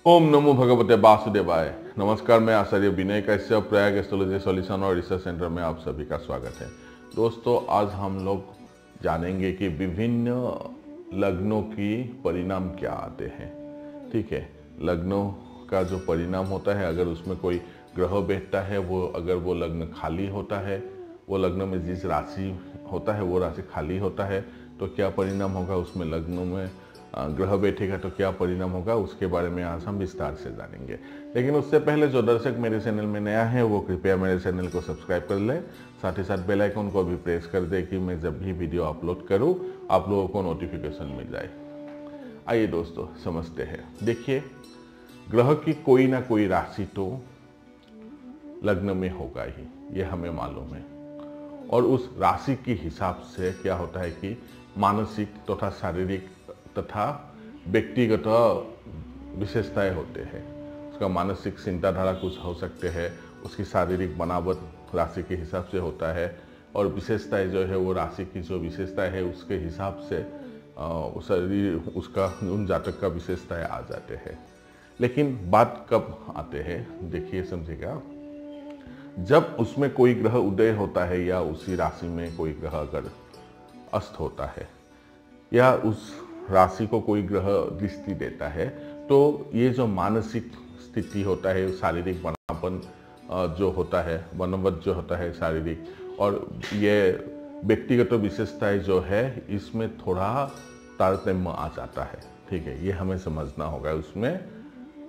ओम नमो भगवते वासुदेवाय। नमस्कार, मैं आचार्य विनय कश्यप प्रयाग एस्ट्रोलॉजी सॉल्यूशन और रिसर्च सेंटर में आप सभी का स्वागत है। दोस्तों, आज हम लोग जानेंगे कि विभिन्न लग्नों की परिणाम क्या आते हैं। ठीक है, लग्नों का जो परिणाम होता है, अगर उसमें कोई ग्रह बैठता है, अगर वो लग्न खाली होता है, वो लग्न में जिस राशि होता है वो राशि खाली होता है, तो क्या परिणाम होगा, उसमें लग्नों में ग्रह बैठेगा तो क्या परिणाम होगा, उसके बारे में आज हम विस्तार से जानेंगे। लेकिन उससे पहले जो दर्शक मेरे चैनल में नया है वो कृपया मेरे चैनल को सब्सक्राइब कर ले, साथ ही साथ बेल आइकन को भी प्रेस कर दे कि मैं जब भी वीडियो अपलोड करूं आप लोगों को नोटिफिकेशन मिल जाए। आइए दोस्तों समझते हैं। देखिए, ग्रह की कोई ना कोई राशि तो लग्न में होगा ही, ये हमें मालूम है। और उस राशि के हिसाब से क्या होता है कि मानसिक तथा शारीरिक तथा व्यक्तिगत विशेषताएं होते हैं। उसका मानसिक चिंताधारा कुछ हो सकते हैं, उसकी शारीरिक बनावट राशि के हिसाब से होता है, और विशेषताएं जो है वो राशि की जो विशेषताएं है उसके हिसाब से शरीर उसका उन जातक का विशेषताएं आ जाते हैं। लेकिन बात कब आते हैं, देखिए समझिएगा, जब उसमें कोई ग्रह उदय होता है या उसी राशि में कोई ग्रह अगर अस्त होता है या उस राशि को कोई ग्रह दृष्टि देता है, तो ये जो मानसिक स्थिति होता है, शारीरिक बनापन जो होता है, बनवट जो होता है शारीरिक, और ये व्यक्तिगत विशेषताएं जो है, इसमें थोड़ा तारतम्य आ जाता है। ठीक है, ये हमें समझना होगा। उसमें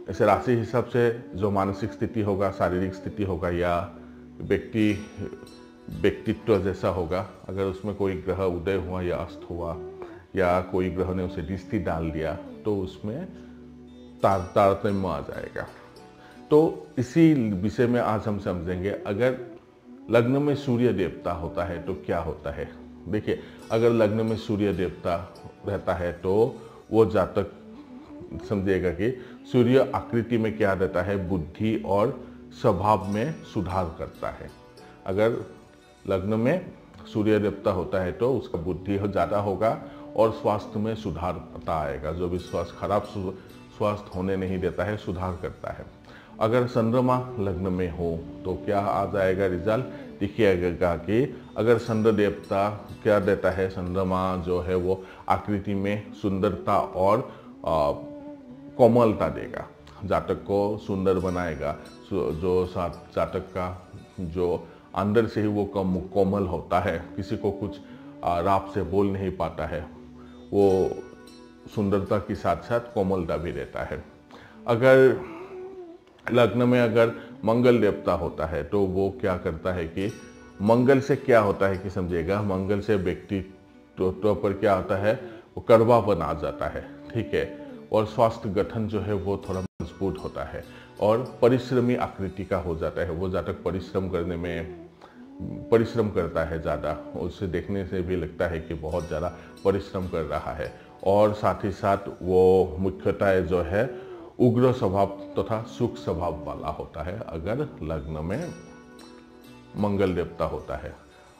ऐसे राशि हिसाब से जो मानसिक स्थिति होगा, शारीरिक स्थिति होगा या व्यक्तित्व जैसा होगा, अगर उसमें कोई ग्रह उदय हुआ या अस्त हुआ या कोई ग्रह ने उसे दृष्टि डाल दिया, तो उसमें तारतम्य आ जाएगा। तो इसी विषय में आज हम समझेंगे। अगर लग्न में सूर्य देवता होता है तो क्या होता है। देखिए, अगर लग्न में सूर्य देवता रहता है तो वो जातक समझिएगा कि सूर्य आकृति में क्या देता है, बुद्धि और स्वभाव में सुधार करता है। अगर लग्न में सूर्य देवता होता है तो उसका बुद्धि ज़्यादा होगा और स्वास्थ्य में सुधार पता आएगा। जो भी खराब स्वास्थ्य होने नहीं देता है, सुधार करता है। अगर चंद्रमा लग्न में हो तो क्या आ जाएगा रिजल्ट, देखिएगा कि अगर चंद्र देवता क्या देता है, चंद्रमा जो है वो आकृति में सुंदरता और कोमलता देगा, जातक को सुंदर बनाएगा। जो जातक का जो अंदर से ही वो कोमल होता है, किसी को कुछ राप से बोल नहीं पाता है, वो सुंदरता के साथ साथ कोमलता भी रहता है। अगर लग्न में अगर मंगल देवता होता है तो वो क्या करता है कि मंगल से क्या होता है कि समझिएगा, मंगल से व्यक्तित्व पर क्या होता है, वो कड़वापन आ जाता है। ठीक है, और स्वास्थ्य गठन जो है वो थोड़ा मजबूत होता है और परिश्रमी आकृति का हो जाता है। वो जातक परिश्रम करता है ज़्यादा, उसे देखने से भी लगता है कि बहुत ज़्यादा परिश्रम कर रहा है। और साथ ही साथ वो मुख्यतः जो है उग्र स्वभाव तथा सुख स्वभाव वाला होता है, अगर लग्न में मंगल देवता होता है।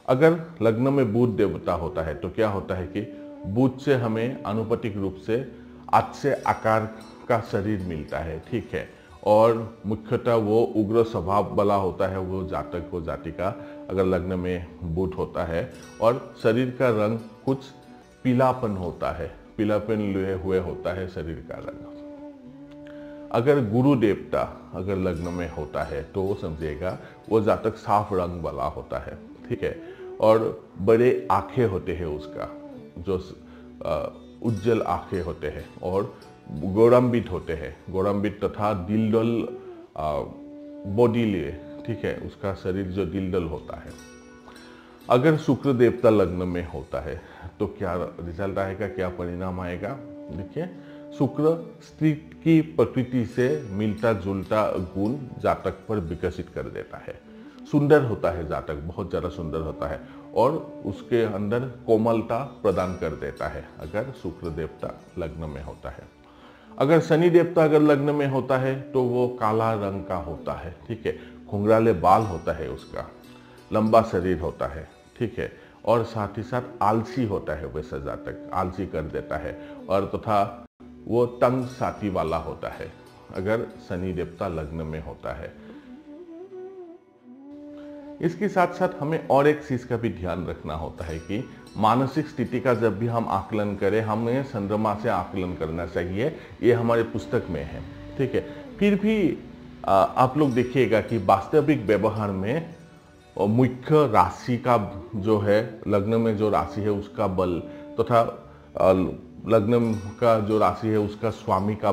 अगर लग्न में बुध देवता होता है तो क्या होता है कि बुध से हमें आनुपातिक रूप से अच्छे आकार का शरीर मिलता है। ठीक है, और मुख्यतः वो उग्र स्वभाव वाला होता है वो जातक, वो जातिका, अगर लग्न में बुध होता है। और शरीर का रंग कुछ पीलापन होता है, पीलापन लिए हुए होता है शरीर का रंग। अगर गुरु देवता अगर लग्न में होता है तो वो समझिएगा वो जातक साफ रंग वाला होता है। ठीक है, और बड़े आंखें होते हैं, उसका जो उज्जवल आंखें होते हैं, और गौरम्बित होते हैं, गौरम्बित तथा दिलदल बॉडी लिए। ठीक है, उसका शरीर जो दिलदल होता है। अगर शुक्र देवता लग्न में होता है तो क्या रिजल्ट आएगा, क्या परिणाम आएगा। देखिए, शुक्र स्त्री की प्रकृति से मिलता जुलता गुण जातक पर विकसित कर देता है। सुंदर होता है जातक, बहुत ज़्यादा सुंदर होता है, और उसके अंदर कोमलता प्रदान कर देता है अगर शुक्र देवता लग्न में होता है। अगर शनि देवता अगर लग्न में होता है तो वो काला रंग का होता है। ठीक है, घुंघराले बाल होता है, उसका लंबा शरीर होता है। ठीक है, और साथ ही साथ आलसी होता है, वैसा जातक आलसी कर देता है, और तथा वो तंग साथी वाला होता है। अगर शनि देवता लग्न में होता है। इसके साथ साथ हमें और एक चीज का भी ध्यान रखना होता है कि मानसिक स्थिति का जब भी हम आकलन करें, हमें चंद्रमा से आकलन करना चाहिए। ये हमारे पुस्तक में है, ठीक है। फिर भी आप लोग देखिएगा कि वास्तविक व्यवहार में मुख्य राशि का जो है, लग्न में जो राशि है उसका बल तथा लग्न का जो राशि है उसका स्वामी का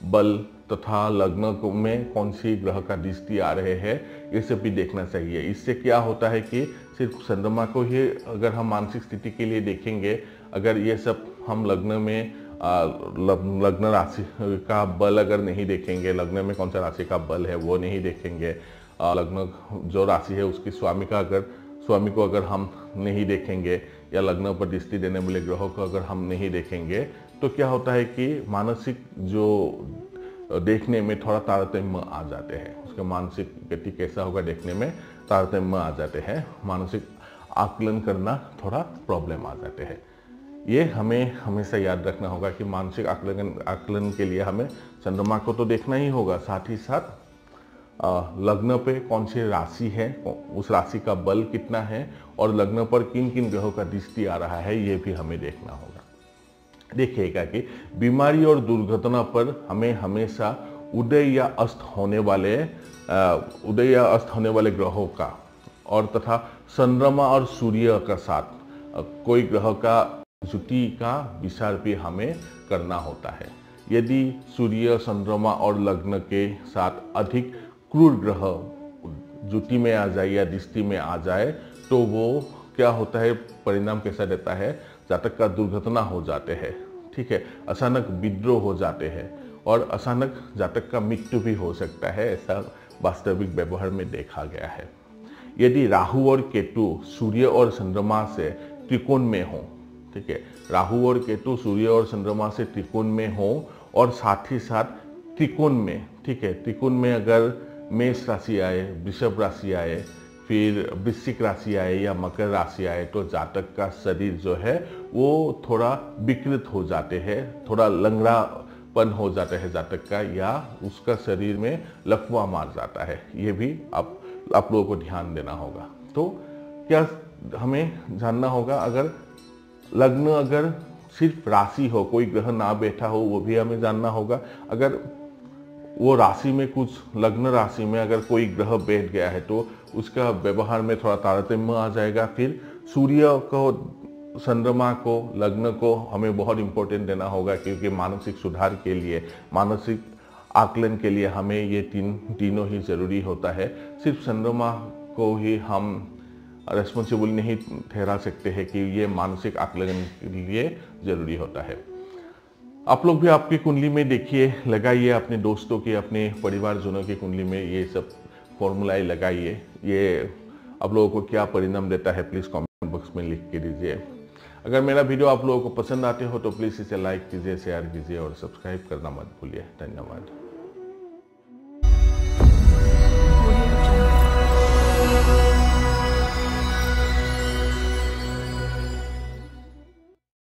बल तथा लग्न में कौन सी ग्रह का दृष्टि आ रहे हैं, ये सब भी देखना चाहिए। इससे क्या होता है कि सिर्फ चंद्रमा को ही अगर हम मानसिक स्थिति के लिए देखेंगे, अगर ये सब हम लग्न में लग्न राशि का बल अगर नहीं देखेंगे, लग्न में कौन सा राशि का बल है वो नहीं देखेंगे, लग्न जो राशि है उसकी स्वामी को अगर हम नहीं देखेंगे या लग्न पर दृष्टि देने वाले ग्रहों को अगर हम नहीं देखेंगे, तो क्या होता है कि मानसिक जो देखने में थोड़ा तारतम्य आ जाते हैं, उसका मानसिक गति कैसा होगा देखने में तारतम्य आ जाते हैं, मानसिक आकलन करना थोड़ा प्रॉब्लम आ जाते हैं। ये हमें हमेशा याद रखना होगा कि मानसिक आकलन के लिए हमें चंद्रमा को तो देखना ही होगा, साथ ही साथ लग्न पे कौन सी राशि है, उस राशि का बल कितना है और लग्न पर किन किन ग्रहों का दृष्टि आ रहा है, ये भी हमें देखना होगा। देखिएगा कि बीमारी और दुर्घटना पर हमें हमेशा उदय या अस्त होने वाले ग्रहों का और तथा चंद्रमा और सूर्य का साथ कोई ग्रह का जुति का विचार भी हमें करना होता है। यदि सूर्य, चंद्रमा और लग्न के साथ अधिक क्रूर ग्रह जुति में आ जाए या दृष्टि में आ जाए तो वो क्या होता है, परिणाम कैसा देता है, जातक का दुर्घटना हो जाते हैं, ठीक है, अचानक विद्रोह हो जाते हैं और अचानक जातक का मृत्यु भी हो सकता है। ऐसा वास्तविक व्यवहार में देखा गया है। यदि राहु और केतु सूर्य और चंद्रमा से त्रिकोण में हो, ठीक है, राहु और केतु सूर्य और चंद्रमा से त्रिकोण में हो और साथ ही साथ त्रिकोण में, ठीक है, त्रिकोण में अगर मेष राशि आए, वृषभ राशि आए, फिर वृश्चिक राशि आए या मकर राशि आए, तो जातक का शरीर जो है वो थोड़ा विकृत हो जाते हैं, थोड़ा लंगड़ापन हो जाता है जातक का, या उसका शरीर में लकवा मार जाता है। ये भी आप लोगों को ध्यान देना होगा। तो क्या हमें जानना होगा, अगर लग्न अगर सिर्फ राशि हो, कोई ग्रह ना बैठा हो, वो भी हमें जानना होगा। अगर वो राशि में कुछ, लग्न राशि में अगर कोई ग्रह बैठ गया है तो उसका व्यवहार में थोड़ा तारतम्य आ जाएगा। फिर सूर्य को, चंद्रमा को, लग्न को हमें बहुत इंपॉर्टेंट देना होगा, क्योंकि मानसिक सुधार के लिए, मानसिक आकलन के लिए हमें ये तीनों ही जरूरी होता है। सिर्फ चंद्रमा को ही हम रेस्पॉन्सिबल नहीं ठहरा सकते हैं कि ये मानसिक आकलन के लिए जरूरी होता है। आप लोग भी आपकी कुंडली में देखिए, लगाइए, अपने दोस्तों की, अपने परिवारजनों की कुंडली में ये सब फॉर्मूलाएं लगाइए। ये आप लोगों को क्या परिणाम देता है प्लीज़ कमेंट बॉक्स में लिख के दीजिए। अगर मेरा वीडियो आप लोगों को पसंद आते हो तो प्लीज़ इसे लाइक कीजिए, शेयर कीजिए और सब्सक्राइब करना मत भूलिए। धन्यवाद।